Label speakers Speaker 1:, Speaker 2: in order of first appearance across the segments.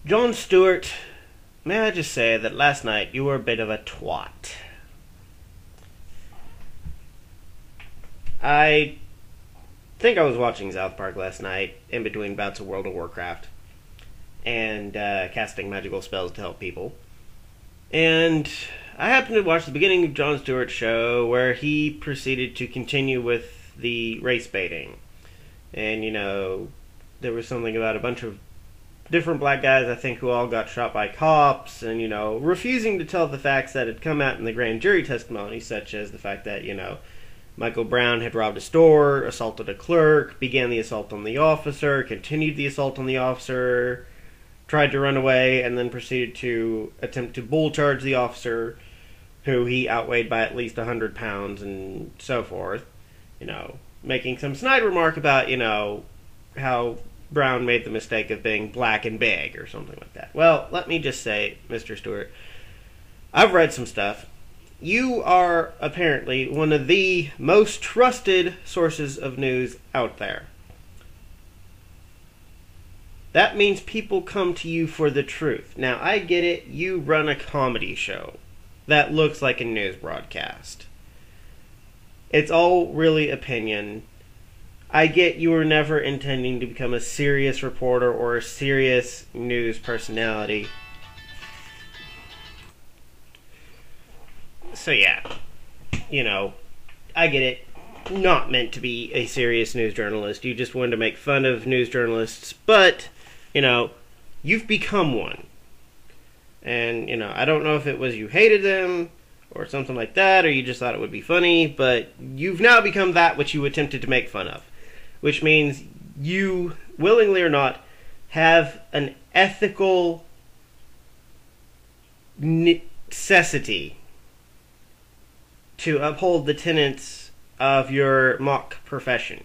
Speaker 1: Jon Stewart, may I just say that last night you were a bit of a twat. I think I was watching South Park last night, in between bouts of World of Warcraft, and casting magical spells to help people. And I happened to watch the beginning of Jon Stewart's show, where he proceeded to continue with the race baiting. And, there was something about a bunch of different black guys, I think, who all got shot by cops, and, refusing to tell the facts that had come out in the grand jury testimony, such as the fact that, Michael Brown had robbed a store, assaulted a clerk, began the assault on the officer, continued the assault on the officer, tried to run away, and then proceeded to attempt to bull charge the officer, who he outweighed by at least 100 pounds, and so forth. Making some snide remark about, how Brown made the mistake of being black and big, or something like that. Well, let me just say, Mr. Stewart, I've read some stuff. You are apparently one of the most trusted sources of news out there. That means people come to you for the truth. Now, I get it. You run a comedy show that looks like a news broadcast. It's all really opinion. I get you were never intending to become a serious reporter or a serious news personality. So yeah, I get it. Not meant to be a serious news journalist. You just wanted to make fun of news journalists, but, you've become one. And, I don't know if it was you hated them, or something like that, or you just thought it would be funny, but you've now become that which you attempted to make fun of. Which means you, willingly or not, have an ethical necessity to uphold the tenets of your mock profession.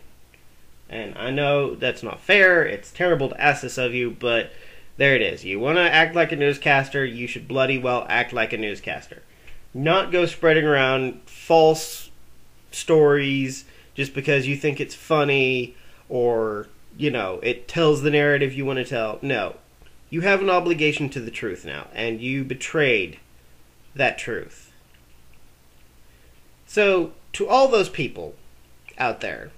Speaker 1: And I know that's not fair, it's terrible to ask this of you, but there it is. You want to act like a newscaster, you should bloody well act like a newscaster. Not go spreading around false stories just because you think it's funny or, it tells the narrative you want to tell. No. You have an obligation to the truth now, and you betrayed that truth. So, to all those people out there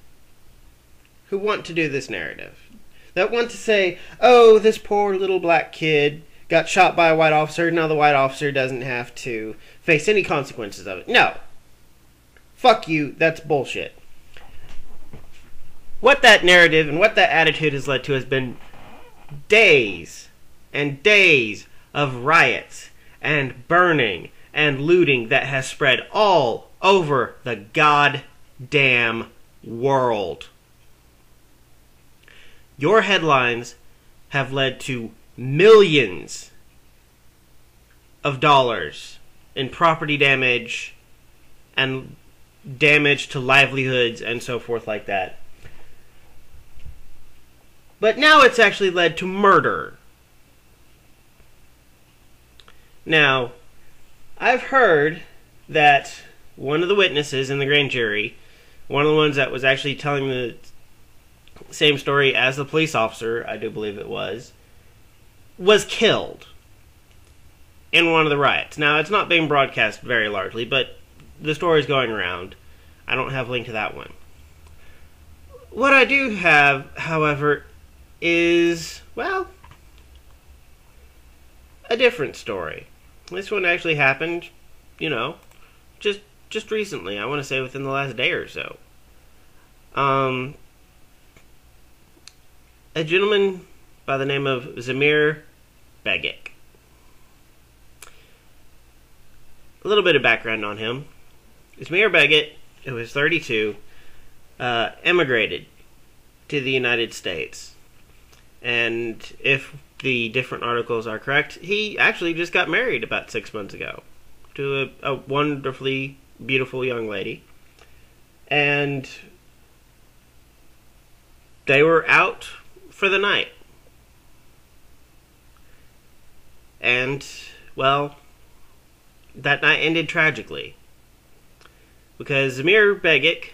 Speaker 1: who want to do this narrative, that want to say, oh, this poor little black kid got shot by a white officer, now the white officer doesn't have to face any consequences of it. No. Fuck you, that's bullshit. What that narrative and what that attitude has led to has been days and days of riots and burning and looting that has spread all over the goddamn world. Your headlines have led to millions of dollars in property damage and damage to livelihoods and so forth like that. But now it's actually led to murder. Now, I've heard that one of the witnesses in the grand jury, one of the ones that was actually telling the same story as the police officer, I do believe it was killed in one of the riots. Now, it's not being broadcast very largely, but the story's going around. I don't have a link to that one. What I do have, however, is, well, a different story. This one actually happened, just recently. I want to say within the last day or so. A gentleman by the name of Zamir Begic. A little bit of background on him. Zamir Begic, who was 32, immigrated to the United States. And if the different articles are correct, he actually just got married about 6 months ago to a wonderfully beautiful young lady. And they were out for the night. And, well, that night ended tragically. Because Zamir Begic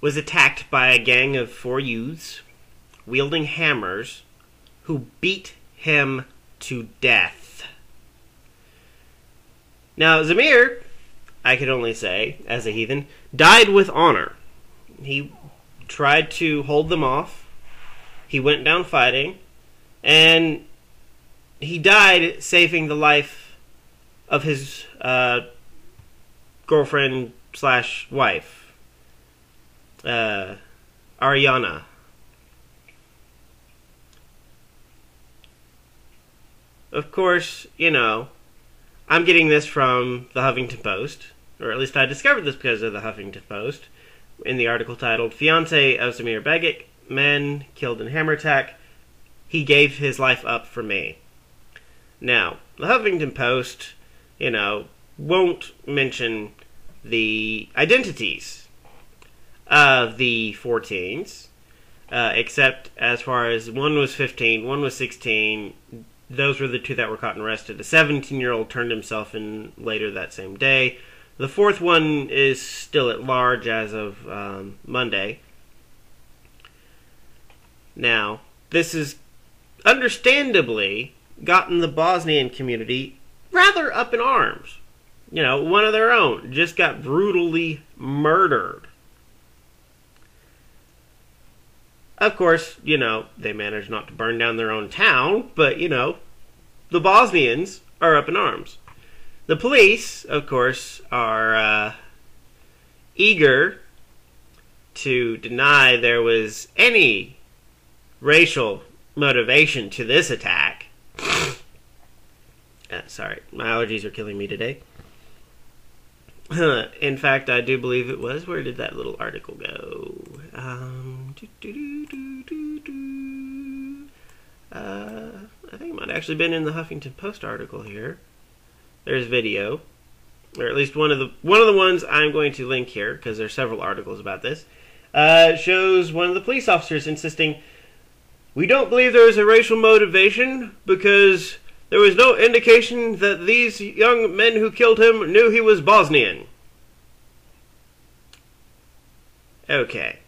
Speaker 1: was attacked by a gang of 4 youths wielding hammers who beat him to death. Now, Zamir, I could only say, as a heathen, died with honor. He tried to hold them off. He went down fighting. And he died saving the life of his girlfriend / wife, Ariana. Of course, you know, I'm getting this from the Huffington Post, or at least I discovered this because of the Huffington Post, in the article titled, "Fiancé of Zamir Begic, Men Killed in Hammer Attack. He Gave His Life Up for Me." Now, the Huffington Post, you know, won't mention the identities of the 4 teens, except as far as one was 15, one was 16. Those were the 2 that were caught and arrested. A 17-year-old turned himself in later that same day. The 4th one is still at large as of Monday. Now, this has understandably gotten the Bosnian community rather up in arms. You know, one of their own just got brutally murdered. Of course, you know, they managed not to burn down their own town, but, you know, the Bosnians are up in arms. The police, of course, are eager to deny there was any racial motivation to this attack. Sorry, my allergies are killing me today. In fact, I do believe it was. Where did that little article go? I think it might have actually been in the Huffington Post article here. There's video, or at least one of the ones I'm going to link here because there's several articles about this. Shows one of the police officers insisting, "We don't believe there is a racial motivation because there was no indication that these young men who killed him knew he was Bosnian." Okay.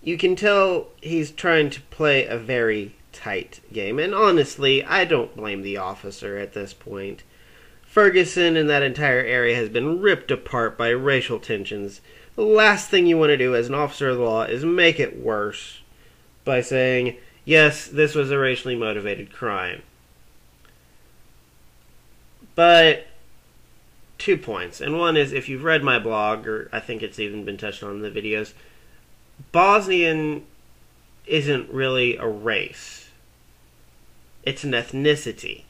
Speaker 1: You can tell he's trying to play a very tight game, and honestly, I don't blame the officer at this point. Ferguson and that entire area has been ripped apart by racial tensions. The last thing you want to do as an officer of the law is make it worse by saying, yes, this was a racially motivated crime. But 2 points, and one is, if you've read my blog, or I think it's even been touched on in the videos, Bosnian isn't really a race. It's an ethnicity.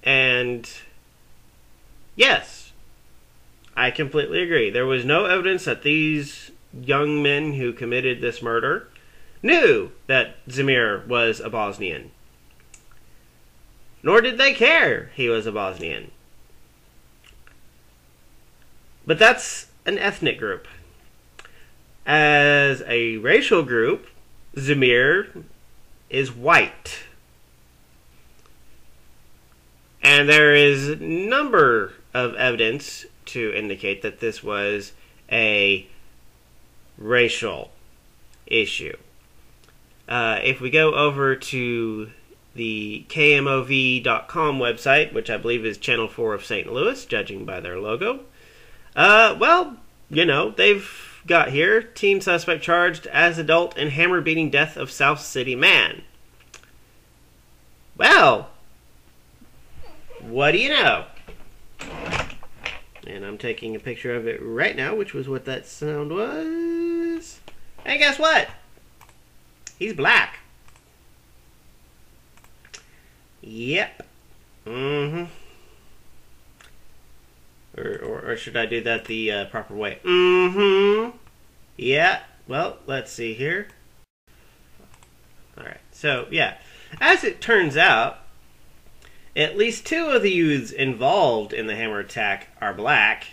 Speaker 1: And yes, I completely agree. There was no evidence that these young men who committed this murder knew that Zamir was a Bosnian. Nor did they care he was a Bosnian. But that's an ethnic group. As a racial group, Zamir is white. And there is a number of evidence to indicate that this was a racial issue. If we go over to the KMOV.com website, which I believe is Channel 4 of St. Louis, judging by their logo, well, you know, they've got here, teen suspect charged as adult in hammer beating death of South City man. Well, what do you know? And I'm taking a picture of it right now, which was what that sound was. And guess what? He's black. Yep. Mm-hmm. Or should I do that the proper way? Mm-hmm. Yeah. Well, let's see here. Alright. So, yeah. As it turns out, at least 2 of the youths involved in the hammer attack are black,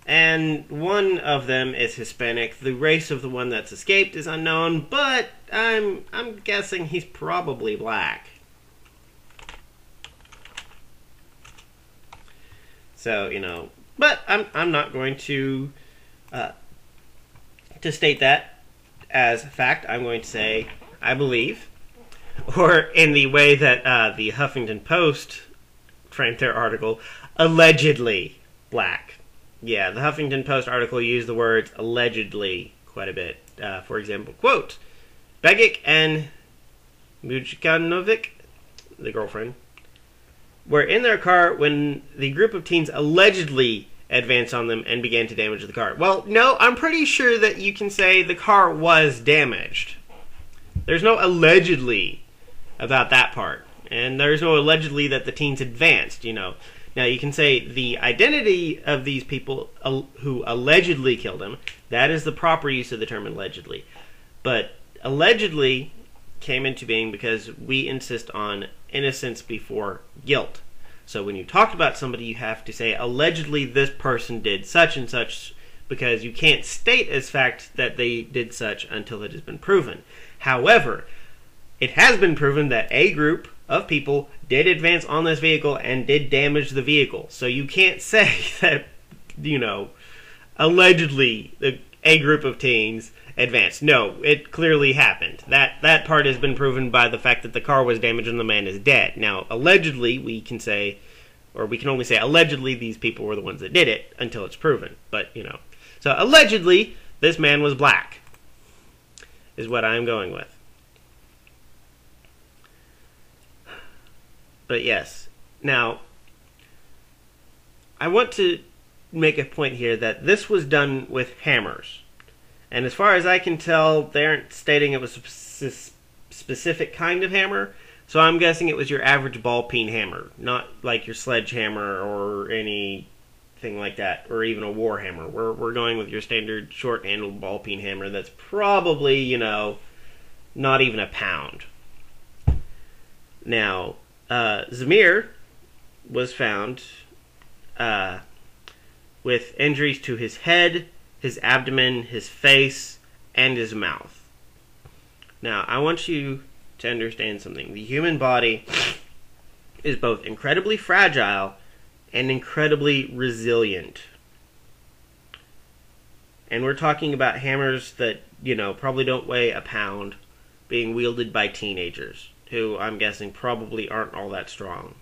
Speaker 1: and one of them is Hispanic. The race of the one that's escaped is unknown, but I'm guessing he's probably black. So, you know, but I'm not going to state that as fact, I'm going to say, I believe, or in the way that the Huffington Post framed their article, allegedly black. Yeah, the Huffington Post article used the words allegedly quite a bit. For example, quote, Begic and Mujkanovic, the girlfriend, were in their car when the group of teens allegedly advanced on them and began to damage the car. Well, no, I'm pretty sure that you can say the car was damaged. There's no allegedly about that part. And there's no allegedly that the teens advanced, you know. Now, you can say the identity of these people who allegedly killed him, that is the proper use of the term allegedly. But allegedly came into being because we insist on innocence before guilt. So when you talk about somebody, you have to say, allegedly this person did such and such, because you can't state as fact that they did such until it has been proven. However, it has been proven that a group of people did advance on this vehicle and did damage the vehicle. So you can't say that, you know, allegedly a group of teens advanced. No, it clearly happened. That part has been proven by the fact that the car was damaged and the man is dead. Now, allegedly, we can say, or we can only say allegedly these people were the ones that did it until it's proven. But, you know. So, allegedly, this man was black, is what I'm going with. But yes. Now, I want to make a point here that this was done with hammers. And as far as I can tell, they aren't stating it was a specific kind of hammer. So I'm guessing it was your average ball-peen hammer. Not like your sledgehammer or anything like that. Or even a war hammer. We're going with your standard short-handled ball-peen hammer that's probably, you know, not even a pound. Now, Zamir was found with injuries to his head, his abdomen, his face, and his mouth. Now, I want you to understand something. The human body is both incredibly fragile and incredibly resilient. And we're talking about hammers that, you know, probably don't weigh a pound being wielded by teenagers, who I'm guessing probably aren't all that strong.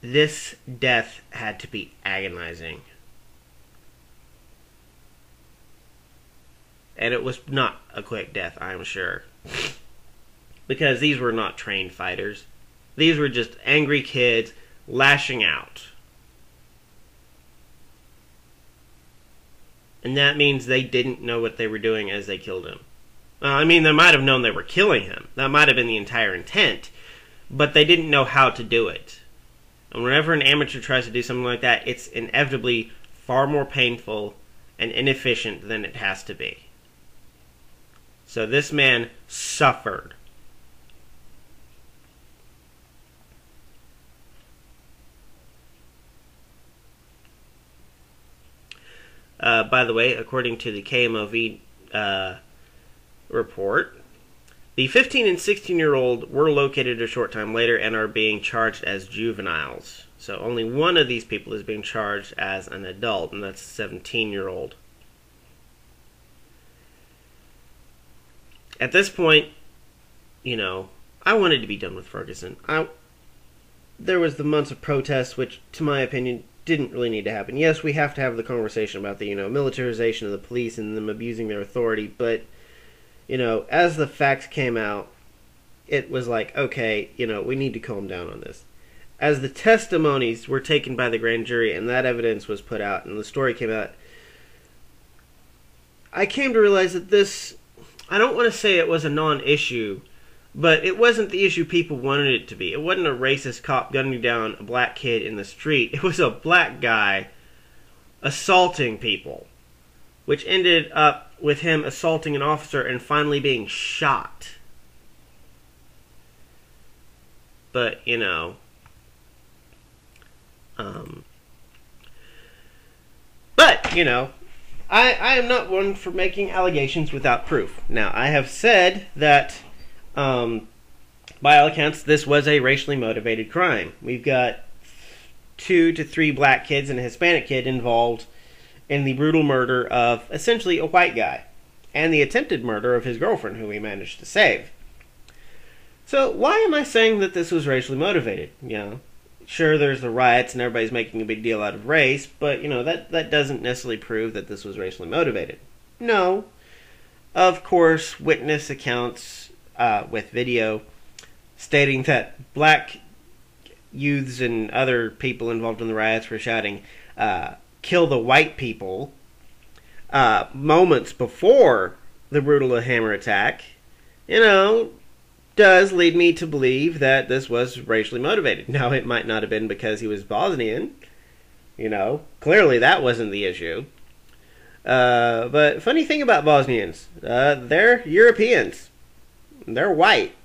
Speaker 1: This death had to be agonizing. And it was not a quick death, I'm sure. Because these were not trained fighters. These were just angry kids lashing out. And that means they didn't know what they were doing as they killed him. I mean, they might have known they were killing him. That might have been the entire intent. But they didn't know how to do it. And whenever an amateur tries to do something like that, it's inevitably far more painful and inefficient than it has to be. So this man suffered. By the way, according to the KMOV report, the 15 and 16-year-old were located a short time later and are being charged as juveniles. So only one of these people is being charged as an adult, and that's a 17-year-old. At this point, you know, I wanted to be done with Ferguson. There was the months of protests, which, to my opinion, didn't really need to happen. Yes, we have to have the conversation about the, you know, militarization of the police and them abusing their authority, but, you know, as the facts came out, it was like, okay, you know, we need to calm down on this. As the testimonies were taken by the grand jury and that evidence was put out and the story came out, I came to realize that this, I don't want to say it was a non-issue, but it wasn't the issue people wanted it to be. It wasn't a racist cop gunning down a black kid in the street. It was a black guy assaulting people, which ended up with him assaulting an officer and finally being shot. But, you know, but, you know, I am not one for making allegations without proof. Now, I have said that, by all accounts, this was a racially motivated crime. We've got 2 to 3 black kids and a Hispanic kid involved in the brutal murder of essentially a white guy and the attempted murder of his girlfriend, who he managed to save. So why am I saying that this was racially motivated? Sure, there's the riots and everybody's making a big deal out of race, but, that doesn't necessarily prove that this was racially motivated. No. Of course, witness accounts with video stating that black youths and other people involved in the riots were shouting, kill the white people, moments before the brutal hammer attack, does lead me to believe that this was racially motivated. Now, it might not have been because he was Bosnian. Clearly that wasn't the issue. But funny thing about Bosnians, they're Europeans. They're white.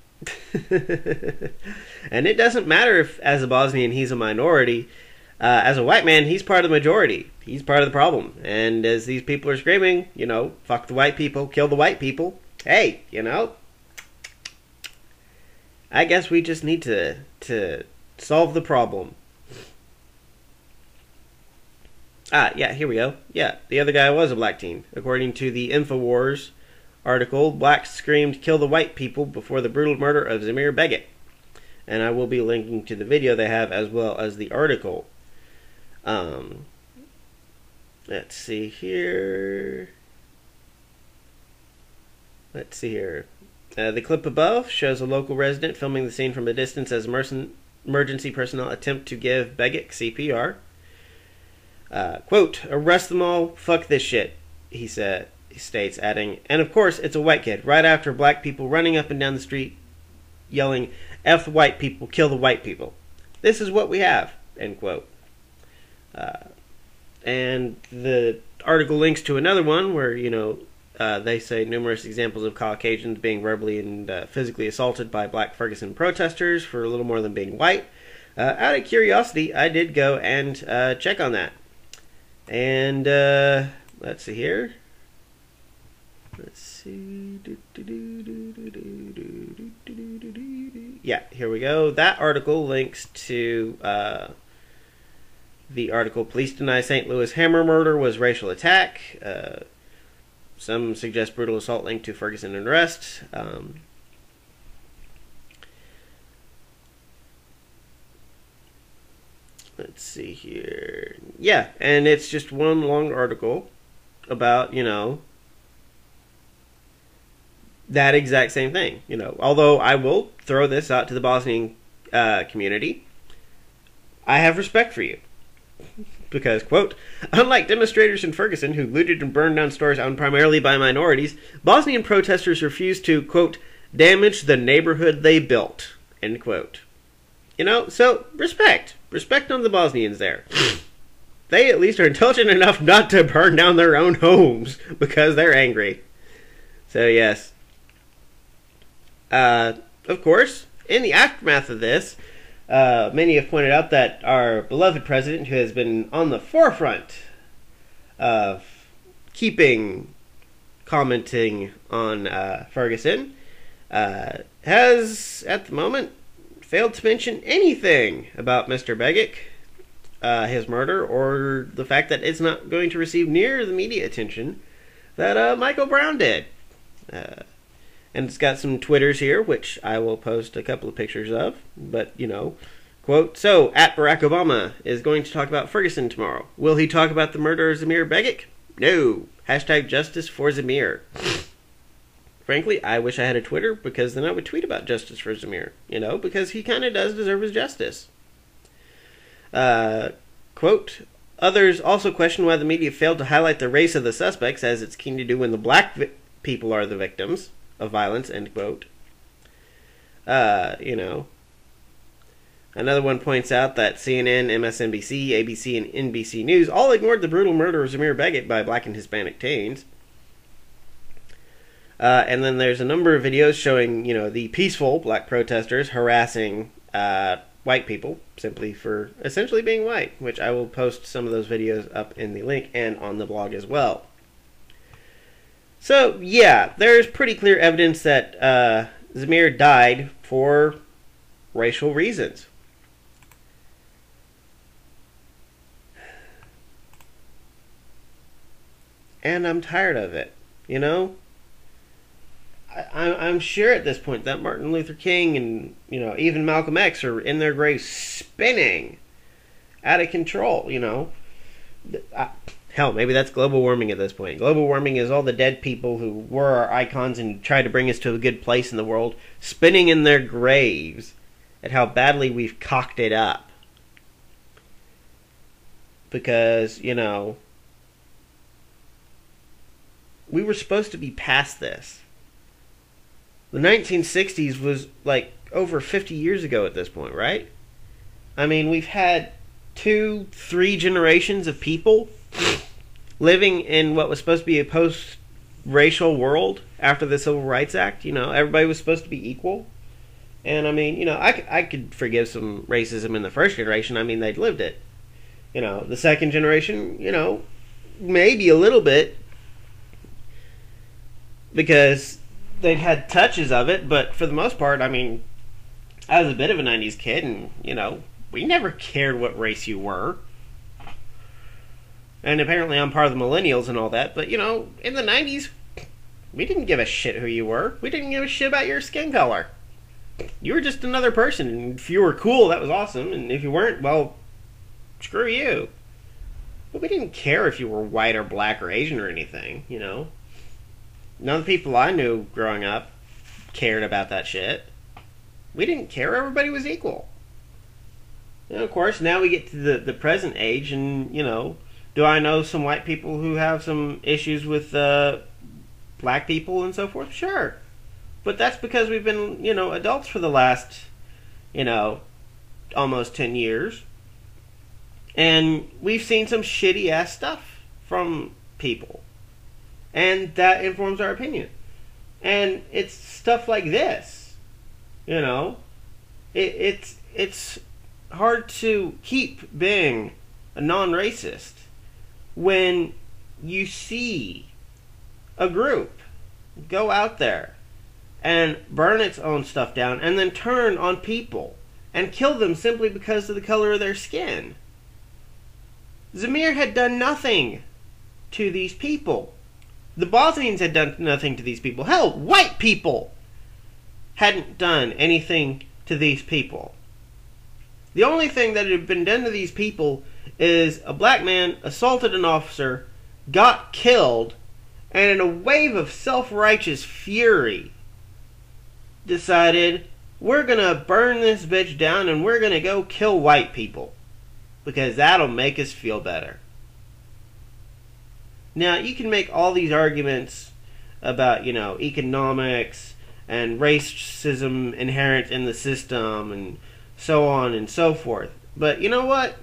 Speaker 1: And it doesn't matter if, as a Bosnian, he's a minority. As a white man, he's part of the majority. He's part of the problem. And as these people are screaming, fuck the white people, kill the white people, hey, I guess we just need to solve the problem. Yeah, here we go. Yeah, the other guy was a black teen. According to the InfoWars article, blacks screamed, kill the white people before the brutal murder of Zamir Begic. And I will be linking to the video they have as well as the article. Let's see here. The clip above shows a local resident filming the scene from a distance as emergency personnel attempt to give Begic CPR. Quote, arrest them all, fuck this shit, he states, adding, and of course it's a white kid, right after black people running up and down the street yelling, F the white people, kill the white people. This is what we have, end quote. And the article links to another one where, they say numerous examples of Caucasians being verbally and physically assaulted by black Ferguson protesters for a little more than being white. Out of curiosity, I did go and check on that. And let's see here. Let's see. Yeah, here we go. That article links to the article, Police Deny St. Louis Hammer Murder Was Racial Attack. Some suggest brutal assault linked to Ferguson and arrest. Let's see here. Yeah, and it's just one long article about, that exact same thing. Although I will throw this out to the Bosnian community, I have respect for you. Because, quote, unlike demonstrators in Ferguson who looted and burned down stores owned primarily by minorities, Bosnian protesters refused to, quote, damage the neighborhood they built, end quote. So respect. Respect on the Bosnians there. They at least are intelligent enough not to burn down their own homes because they're angry. So, yes. Of course, in the aftermath of this, many have pointed out that our beloved president, who has been on the forefront of commenting on Ferguson, has, at the moment, failed to mention anything about Mr. Begic, his murder, or the fact that it's not going to receive near the media attention that Michael Brown did. And it's got some Twitters here, which I will post a couple of pictures of. But, quote, so, at Barack Obama is going to talk about Ferguson tomorrow. Will he talk about the murder of Zamir Begic? No. Hashtag justice for Zamir. Frankly, I wish I had a Twitter, because then I would tweet about justice for Zamir. Because he kind of does deserve his justice. Quote, others also question why the media failed to highlight the race of the suspects, as it's keen to do when the black people are the victims of violence, end quote. Another one points out that CNN, MSNBC, ABC, and NBC News all ignored the brutal murder of Zamir Begic by black and Hispanic teens. And then there's a number of videos showing, the peaceful black protesters harassing white people simply for essentially being white, which I will post some of those videos up in the link and on the blog as well. So, yeah, there's pretty clear evidence that Zamir died for racial reasons. And I'm tired of it, you know? I'm sure at this point that Martin Luther King and, even Malcolm X are in their graves spinning out of control, Hell, maybe that's global warming at this point. Global warming is all the dead people who were our icons and tried to bring us to a good place in the world spinning in their graves at how badly we've cocked it up. Because, we were supposed to be past this. The 1960s was like over 50 years ago at this point, right? I mean, we've had 2-3 generations of people living in what was supposed to be a post-racial world after the Civil Rights Act. Everybody was supposed to be equal. And I mean, I could forgive some racism in the first generation. I mean, they'd lived it. The second generation, maybe a little bit, because they've had touches of it, but for the most part, I mean, I was a bit of a 90s kid, and, we never cared what race you were. And apparently I'm part of the millennials and all that, but, in the 90s, we didn't give a shit who you were. We didn't give a shit about your skin color. You were just another person, and if you were cool, that was awesome, and if you weren't, well, screw you. But we didn't care if you were white or black or Asian or anything, None of the people I knew growing up cared about that shit. We didn't care. Everybody was equal. Of course, now we get to the present age, and, do I know some white people who have some issues with black people and so forth? Sure. But that's because we've been, adults for the last, almost 10 years. And we've seen some shitty-ass stuff from people. And that informs our opinion. And it's stuff like this. It's hard to keep being a non-racist when you see a group go out there and burn its own stuff down and then turn on people and kill them simply because of the color of their skin. Zamir had done nothing to these people. The Bosnians had done nothing to these people. Hell, white people hadn't done anything to these people. The only thing that had been done to these people is a black man assaulted an officer, got killed, and in a wave of self-righteous fury decided, we're gonna burn this bitch down and we're gonna go kill white people because that'll make us feel better. Now, you can make all these arguments about, economics and racism inherent in the system and so on and so forth. But you know what?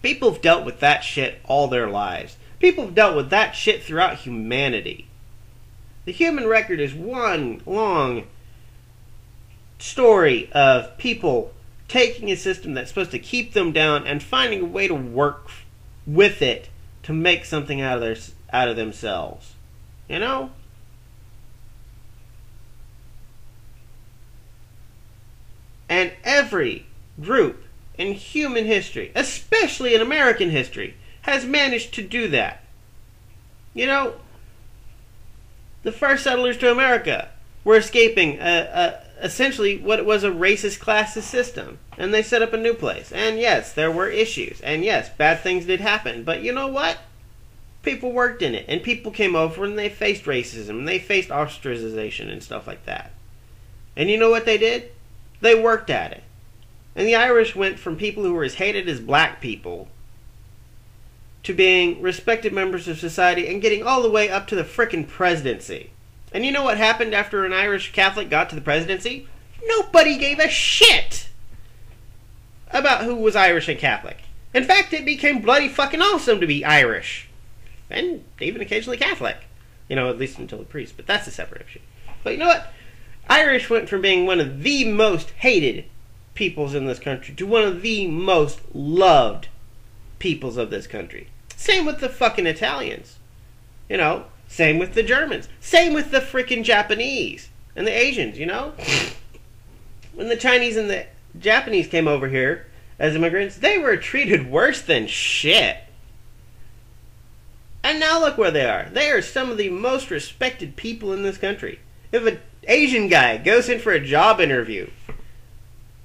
Speaker 1: People have dealt with that shit all their lives. People have dealt with that shit throughout humanity. The human record is one long story of people taking a system that's supposed to keep them down and finding a way to work with it to make something out of themselves. And every group in human history, especially in American history, has managed to do that. The first settlers to America were escaping essentially what was a racist classist system. And they set up a new place. And yes, there were issues. And yes, bad things did happen. But you know what? People worked in it. And people came over and they faced racism. And they faced ostracization and stuff like that. And you know what they did? They worked at it. And the Irish went from people who were as hated as black people to being respected members of society and getting all the way up to the frickin' presidency. And you know what happened after an Irish Catholic got to the presidency? Nobody gave a shit about who was Irish and Catholic. In fact, it became bloody fucking awesome to be Irish. And even occasionally Catholic. At least until the priest, but that's a separate issue. But you know what? Irish went from being one of the most hated peoples in this country to one of the most loved peoples of this country. Same with the fucking Italians. Same with the Germans. Same with the freaking Japanese. And the Asians, When the Chinese and the Japanese came over here as immigrants, they were treated worse than shit. And now look where they are. They are some of the most respected people in this country. If an Asian guy goes in for a job interview,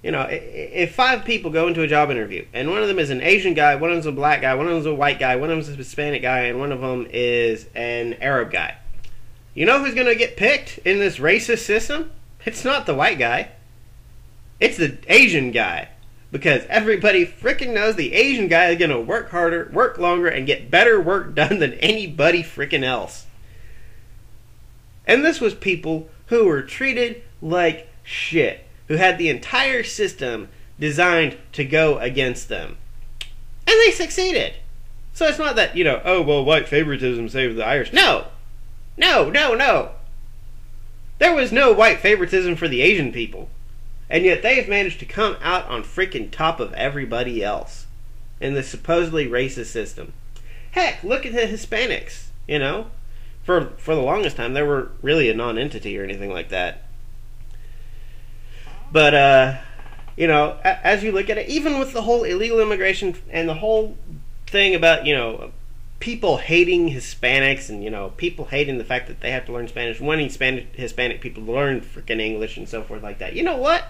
Speaker 1: you know, if 5 people go into a job interview, and one of them is an Asian guy, one of them is a black guy, one of them is a white guy, one of them is a Hispanic guy, and one of them is an Arab guy. You know who's going to get picked in this racist system? It's not the white guy. It's the Asian guy. Because everybody freaking knows the Asian guy is going to work harder, work longer, and get better work done than anybody freaking else. And this was people who were treated like shit, who had the entire system designed to go against them. And they succeeded. So it's not that, you know, oh, well, white favoritism saved the Irish. No! No, no, no! There was no white favoritism for the Asian people. And yet they've managed to come out on freaking top of everybody else in this supposedly racist system. Heck, look at the Hispanics, you know? For the longest time, they were really a non-entity or anything like that. But, you know, as you look at it, even with the whole illegal immigration and the whole thing about, you know, people hating Hispanics and, you know, people hating the fact that they have to learn Spanish, wanting Hispanic people to learn freaking English and so forth like that. You know what?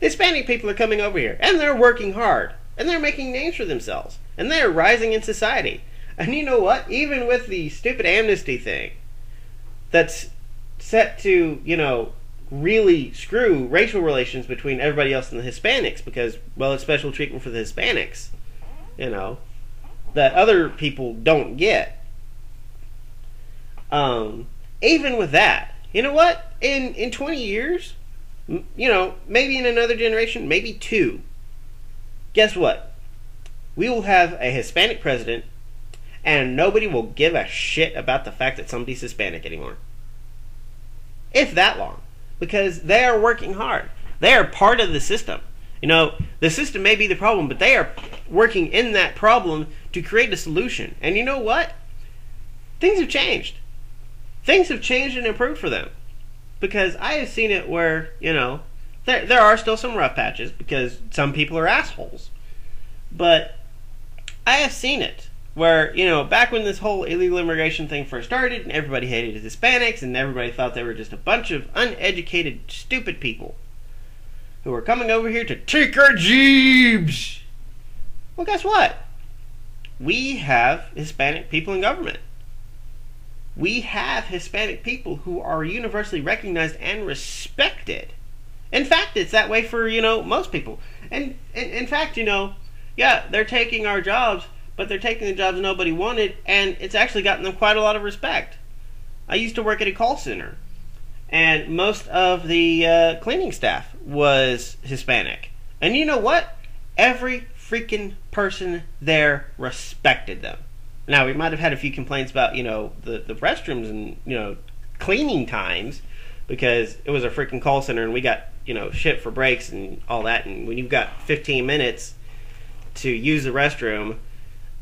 Speaker 1: Hispanic people are coming over here, and they're working hard, and they're making names for themselves, and they're rising in society. And you know what? Even with the stupid amnesty thing that's set to, you know, really screw racial relations between everybody else and the Hispanics because, well, it's special treatment for the Hispanics, you know, that other people don't get. Even with that, you know what? In 20 years, you know, maybe in another generation, maybe 2, guess what? We will have a Hispanic president, and nobody will give a shit about the fact that somebody's Hispanic anymore. If that long. Because they are working hard. They are part of the system. You know, the system may be the problem, but they are working in that problem to create a solution. And you know what? Things have changed. Things have changed and improved for them. Because I have seen it where, you know, there are still some rough patches because some people are assholes. But I have seen it where, you know, back when this whole illegal immigration thing first started and everybody hated Hispanics and everybody thought they were just a bunch of uneducated, stupid people who were coming over here to take our jobs. Well, guess what? We have Hispanic people in government. We have Hispanic people who are universally recognized and respected. In fact, it's that way for, you know, most people. And in fact, you know, yeah, they're taking our jobs, but they're taking the jobs nobody wanted, and it's actually gotten them quite a lot of respect. I used to work at a call center, and most of the cleaning staff was Hispanic. And you know what? Every freaking person there respected them. Now, we might have had a few complaints about, you know, the restrooms and, you know, cleaning times because it was a freaking call center and we got, you know, shit for breaks and all that. And when you've got 15 minutes to use the restroom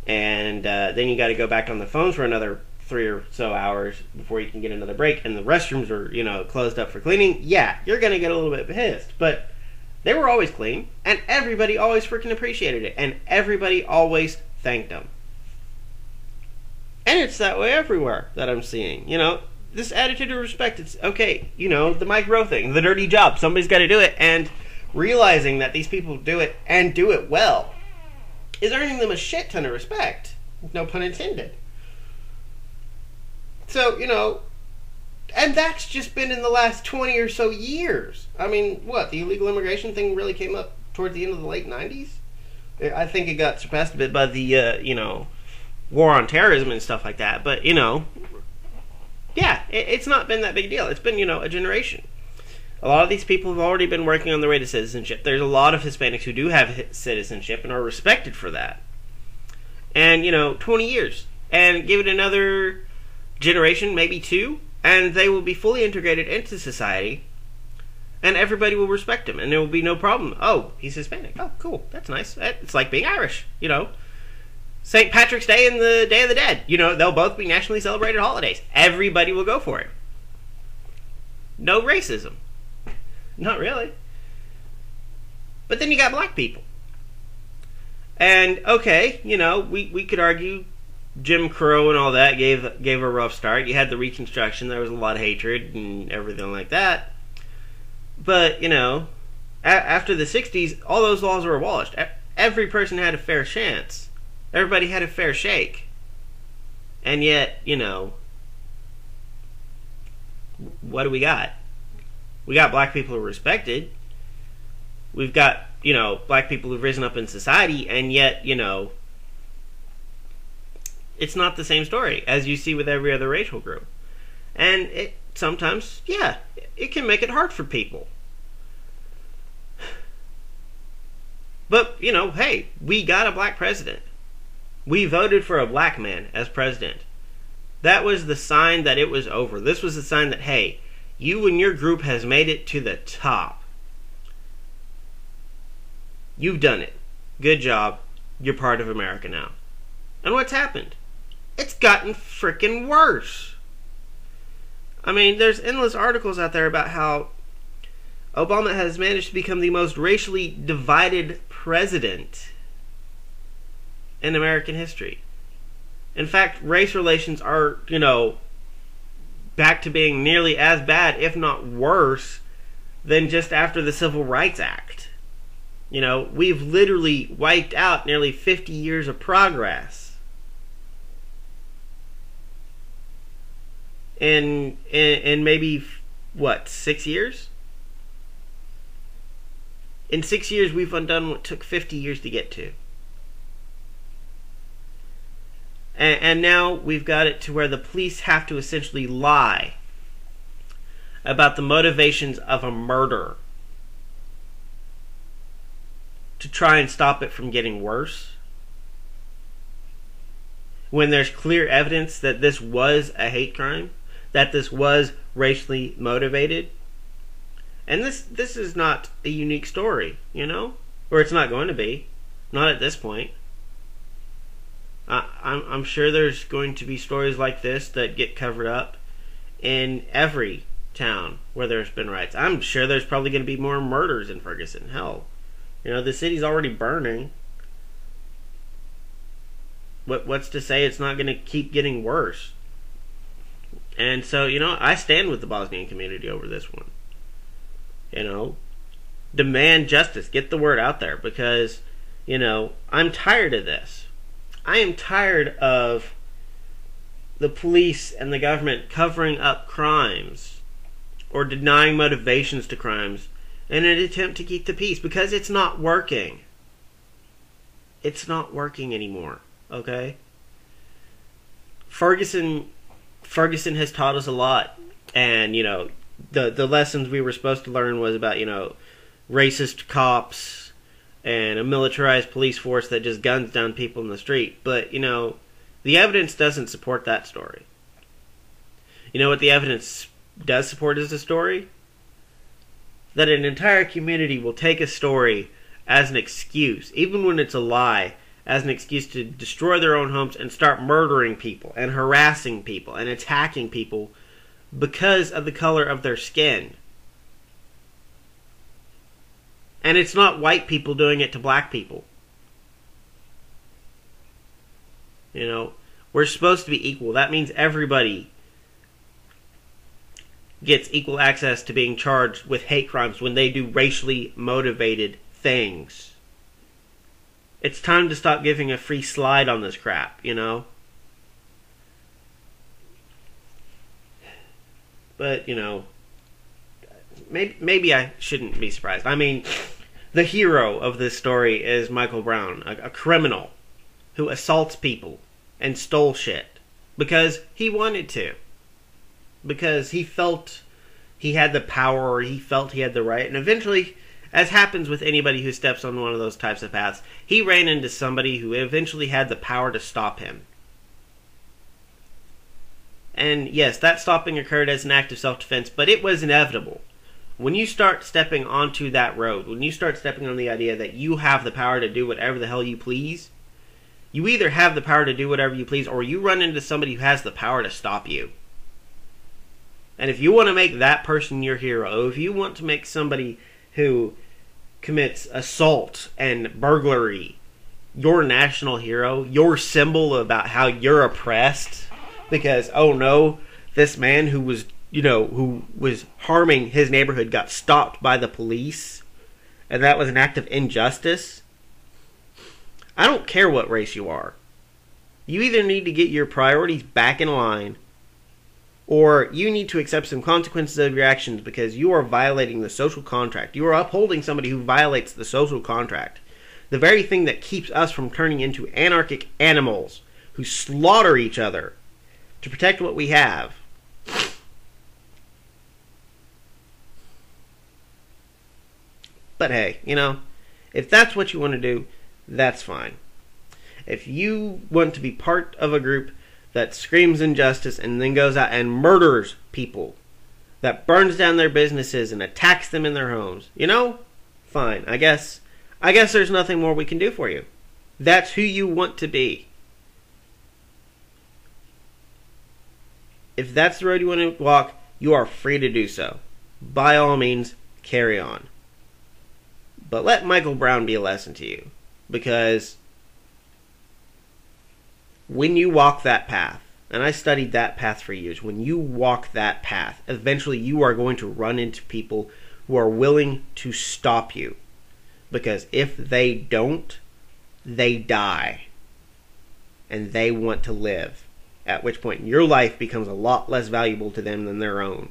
Speaker 1: and then you got to go back on the phone for another 3 or so hours before you can get another break and the restrooms are, you know, closed up for cleaning, yeah, you're going to get a little bit pissed. But they were always clean and everybody always freaking appreciated it and everybody always thanked them. And it's that way everywhere that I'm seeing. You know, this attitude of respect, it's okay, you know, the Mike Rowe thing, the dirty job, somebody's got to do it, and realizing that these people do it and do it well is earning them a shit ton of respect. No pun intended. So, you know, and that's just been in the last 20 or so years. I mean, what, the illegal immigration thing really came up towards the end of the late 90s? I think it got surpassed a bit by the, you know, war on terrorism and stuff like that, but, you know, yeah, it's not been that big a deal. It's been, you know, a generation. A lot of these people have already been working on their way to citizenship. There's a lot of Hispanics who do have citizenship and are respected for that. And, you know, 20 years. And give it another generation, maybe 2, and they will be fully integrated into society, and everybody will respect him, and there will be no problem. Oh, he's Hispanic. Oh, cool. That's nice. It's like being Irish, you know. St. Patrick's Day and the Day of the Dead. You know, they'll both be nationally celebrated holidays. Everybody will go for it. No racism. Not really. But then you got black people. And, okay, you know, we could argue Jim Crow and all that gave a rough start. You had the Reconstruction. There was a lot of hatred and everything like that. But, after the 60s, all those laws were abolished. Every person had a fair chance. Everybody had a fair shake. And yet, what do we got? We got black people who are respected. We've got, black people who've risen up in society, and yet, it's not the same story as you see with every other racial group. And it sometimes, it can make it hard for people. But, hey, we got a black president. We voted for a black man as president. That was the sign that it was over. This was the sign that, hey, you and your group has made it to the top. You've done it. Good job. You're part of America now. And what's happened? It's gotten frickin' worse. I mean, there's endless articles out there about how Obama has managed to become the most racially divided president in American history. In fact, race relations are, back to being nearly as bad, if not worse, than just after the Civil Rights Act. We've literally wiped out nearly 50 years of progress. In maybe, 6 years? In 6 years, we've undone what took 50 years to get to. And now we've got it to where the police have to essentially lie about the motivations of a murder to try and stop it from getting worse, when there's clear evidence that this was a hate crime, that this was racially motivated. And this is not a unique story, or it's not going to be, not at this point. I'm sure there's going to be stories like this that get covered up in every town where there's been riots. I'm sure there's probably going to be more murders in Ferguson. Hell, the city's already burning. What's to say it's not going to keep getting worse? And so, I stand with the Bosnian community over this one. Demand justice. Get the word out there, because, I'm tired of this. I am tired of the police and the government covering up crimes or denying motivations to crimes in an attempt to keep the peace, because it's not working. It's not working anymore, okay? Ferguson has taught us a lot, and, the lessons we were supposed to learn was about, racist cops and a militarized police force that just guns down people in the street. But, the evidence doesn't support that story. You know what the evidence does support as a story? That an entire community will take a story as an excuse, even when it's a lie, as an excuse to destroy their own homes and start murdering people and harassing people and attacking people because of the color of their skin. And it's not white people doing it to black people. We're supposed to be equal. That means everybody gets equal access to being charged with hate crimes when they do racially motivated things. It's time to stop giving a free slide on this crap, But, maybe I shouldn't be surprised. I mean, the hero of this story is Michael Brown, a criminal who assaults people and stole shit because he wanted to. Because he felt he had the power, or he felt he had the right. And eventually, as happens with anybody who steps on one of those types of paths, he ran into somebody who eventually had the power to stop him. And yes, that stopping occurred as an act of self-defense, but it was inevitable. When you start stepping onto that road, when you start stepping on the idea that you have the power to do whatever the hell you please, you either have the power to do whatever you please, or you run into somebody who has the power to stop you. And if you want to make that person your hero, if you want to make somebody who commits assault and burglary your national hero, your symbol about how you're oppressed because, oh no, this man who was, who was harming his neighborhood got stopped by the police, and that was an act of injustice. I don't care what race you are. You either need to get your priorities back in line, or you need to accept some consequences of your actions because you are violating the social contract. You are upholding somebody who violates the social contract. The very thing that keeps us from turning into anarchic animals who slaughter each other to protect what we have. But hey, if that's what you want to do, that's fine. If you want to be part of a group that screams injustice and then goes out and murders people, that burns down their businesses and attacks them in their homes, fine. I guess there's nothing more we can do for you. That's who you want to be. If that's the road you want to walk, you are free to do so. By all means, carry on. But let Michael Brown be a lesson to you. Because when you walk that path, and I studied that path for years, when you walk that path, eventually you are going to run into people who are willing to stop you. Because if they don't, they die. And they want to live. At which point your life becomes a lot less valuable to them than their own.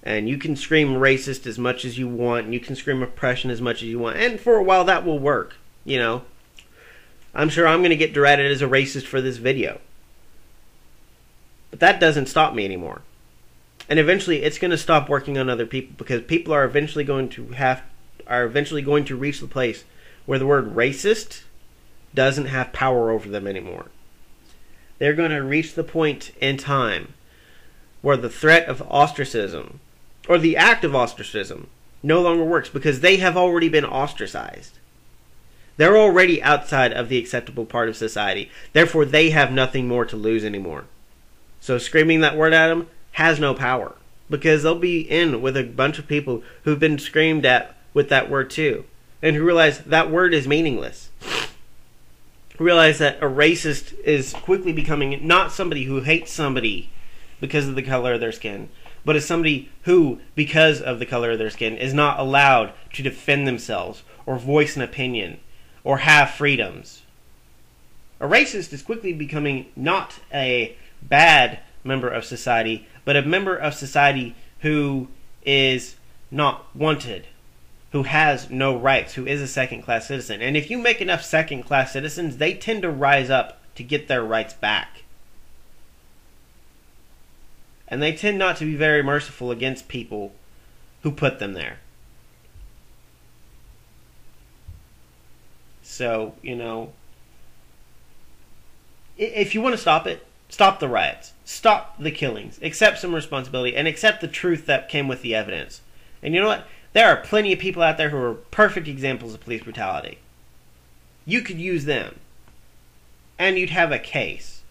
Speaker 1: And you can scream racist as much as you want, and you can scream oppression as much as you want, and for a while that will work, I'm sure I'm going to get derided as a racist for this video. But that doesn't stop me anymore. And eventually it's going to stop working on other people, because people are eventually going to reach the place where the word racist doesn't have power over them anymore. They're going to reach the point in time where the threat of ostracism, or the act of ostracism, no longer works, because they have already been ostracized. They're already outside of the acceptable part of society. Therefore, they have nothing more to lose anymore. So screaming that word at them has no power, because they'll be in with a bunch of people who've been screamed at with that word too, and who realize that word is meaningless. Realize that a racist is quickly becoming not somebody who hates somebody because of the color of their skin, but is somebody who, because of the color of their skin, is not allowed to defend themselves or voice an opinion or have freedoms. A racist is quickly becoming not a bad member of society, but a member of society who is not wanted, who has no rights, who is a second-class citizen. And if you make enough second-class citizens, they tend to rise up to get their rights back. And they tend not to be very merciful against people who put them there. So, if you want to stop it, stop the riots, stop the killings, accept some responsibility, and accept the truth that came with the evidence. And you know what? There are plenty of people out there who are perfect examples of police brutality. You could use them, and you'd have a case.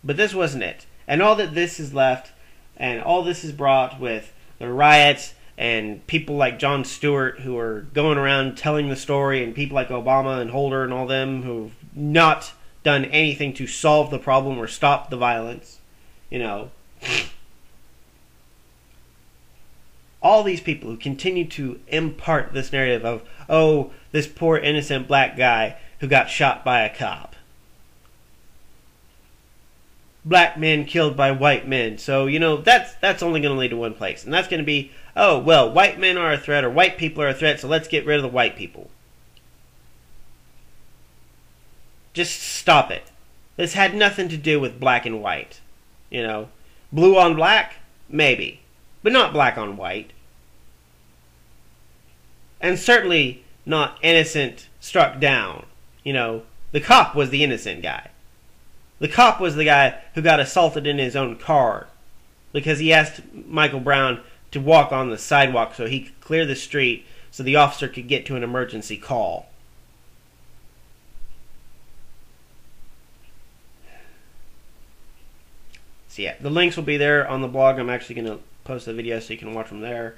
Speaker 1: But this wasn't it. And all that this is left, and all this is brought with the riots, and people like Jon Stewart who are going around telling the story, and people like Obama and Holder and all them who've not done anything to solve the problem or stop the violence. All these people who continue to impart this narrative of, oh, this poor innocent black guy who got shot by a cop. Black men killed by white men. So, that's only going to lead to one place. And that's going to be, oh, well, white men are a threat, or white people are a threat, so let's get rid of the white people. Just stop it. This had nothing to do with black and white. Blue on black? Maybe. But not black on white. And certainly not innocent struck down. The cop was the innocent guy. The cop was the guy who got assaulted in his own car because he asked Michael Brown to walk on the sidewalk so he could clear the street so the officer could get to an emergency call. So yeah, the links will be there on the blog. I'm actually going to post the video so you can watch them there.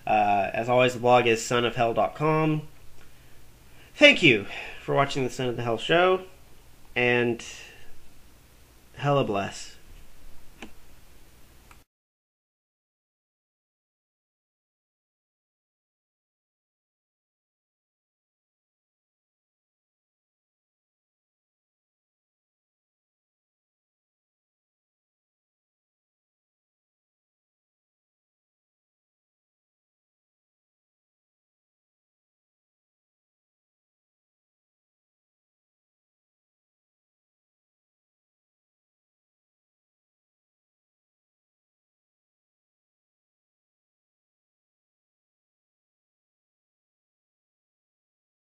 Speaker 1: As always, the blog is sonofhell.com. thank you for watching the Son of the Hell show, and hella bless.